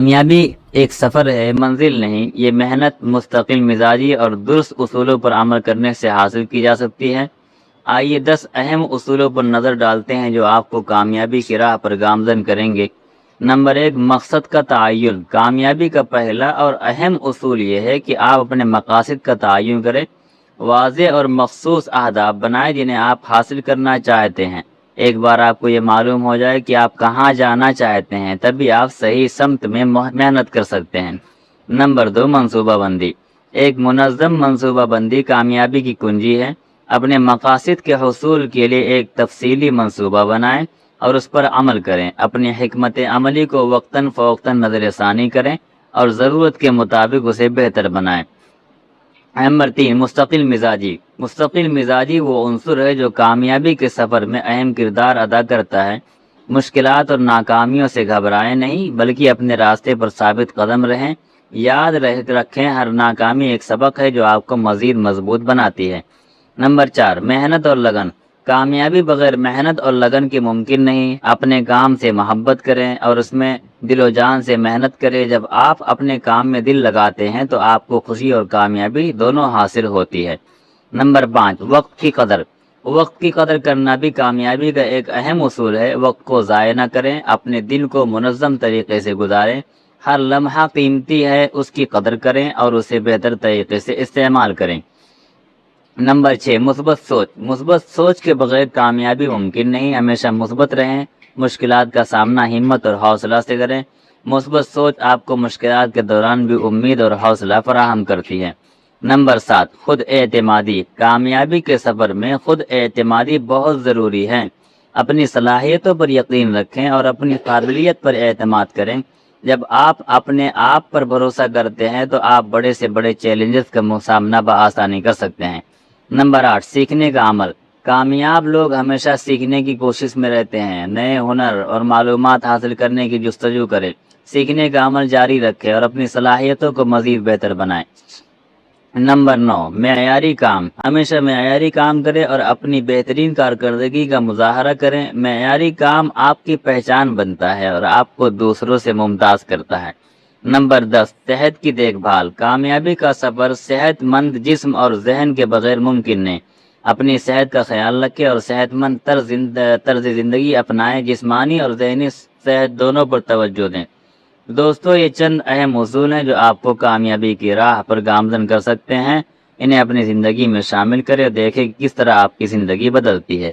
کامیابی ایک سفر ہے، منزل نہیں۔ یہ محنت، مستقل مزاجی اور درست اصولوں پر عمل کرنے سے حاصل کی جا سکتی ہے۔ آئیے 10 اہم اصولوں پر نظر ڈالتے ہیں جو آپ کو کامیابی کی راہ پر گامزن کریں گے۔ نمبر 1، مقصد کا تعین۔ کامیابی کا پہلا اور اہم اصول یہ ہے کہ آپ اپنے مقاصد کا تعین کریں۔ واضح اور مخصوص اہداف بنائیں جنہیں آپ حاصل کرنا چاہتے ہیں۔ ایک بار آپ کو یہ معلوم ہو جائے کہ آپ کہاں جانا چاہتے ہیں، تبھی آپ صحیح سمت میں محنت کر سکتے ہیں۔ نمبر 2، منصوبہ بندی۔ ایک منظم منصوبہ بندی کامیابی کی کنجی ہے۔ اپنے مقاصد کے حصول کے لیے ایک تفصیلی منصوبہ بنائیں اور اس پر عمل کریں۔ اپنی حکمت عملی کو وقتاً فوقتاً نظر ثانی کریں اور ضرورت کے مطابق اسے بہتر بنائیں۔ نمبر 3، مستقل مزاجی۔ مستقل مزاجی وہ عنصر ہے جو کامیابی کے سفر میں اہم کردار ادا کرتا ہے۔ مشکلات اور ناکامیوں سے گھبرائیں نہیں، بلکہ اپنے راستے پر ثابت قدم رہیں۔ یاد رکھیں، ہر ناکامی ایک سبق ہے جو آپ کو مزید مضبوط بناتی ہے۔ نمبر 4، محنت اور لگن۔ کامیابی بغیر محنت اور لگن کے ممکن نہیں۔ اپنے کام سے محبت کریں اور اس میں دل و جان سے محنت کریں۔ جب آپ اپنے کام میں دل لگاتے ہیں تو آپ کو خوشی اور کامیابی دونوں حاصل ہوتی ہے۔ نمبر 5، وقت کی قدر۔ وقت کی قدر کرنا بھی کامیابی کا ایک اہم اصول ہے۔ وقت کو ضائع نہ کریں، اپنے دن کو منظم طریقے سے گزاریں۔ ہر لمحہ قیمتی ہے، اس کی قدر کریں اور اسے بہتر طریقے سے استعمال کریں۔ نمبر 6، مثبت سوچ۔ مثبت سوچ کے بغیر کامیابی ممکن نہیں۔ ہمیشہ مثبت رہیں، مشکلات کا سامنا ہمت اور حوصلہ سے کریں۔ مثبت سوچ آپ کو مشکلات کے دوران بھی امید اور حوصلہ فراہم کرتی ہے۔ نمبر 7، خود اعتمادی۔ کامیابی کے سفر میں خود اعتمادی بہت ضروری ہے۔ اپنی صلاحیتوں پر یقین رکھیں اور اپنی قابلیت پر اعتماد کریں۔ جب آپ اپنے آپ پر بھروسہ کرتے ہیں تو آپ بڑے سے بڑے چیلنجز کا سامنا بآسانی کر سکتے ہیں۔ نمبر 8، سیکھنے کا عمل۔ کامیاب لوگ ہمیشہ سیکھنے کی کوشش میں رہتے ہیں۔ نئے ہنر اور معلومات حاصل کرنے کی جستجو کریں۔ سیکھنے کا عمل جاری رکھیں اور اپنی صلاحیتوں کو مزید بہتر بنائیں۔ نمبر 9، معیاری کام۔ ہمیشہ معیاری کام کریں اور اپنی بہترین کارکردگی کا مظاہرہ کریں۔ معیاری کام آپ کی پہچان بنتا ہے اور آپ کو دوسروں سے ممتاز کرتا ہے۔ نمبر 10، صحت کی دیکھ بھال۔ کامیابی کا سفر صحت مند جسم اور ذہن کے بغیر ممکن نہیں۔ اپنی صحت کا خیال رکھیں اور صحت مند طرز زندگی اپنائیں۔ جسمانی اور ذہنی صحت دونوں پر توجہ دیں۔ دوستو، یہ چند اہم اصول ہیں جو آپ کو کامیابی کی راہ پر گامزن کر سکتے ہیں۔ انہیں اپنی زندگی میں شامل کریں اور دیکھیں کہ کس طرح آپ کی زندگی بدلتی ہے۔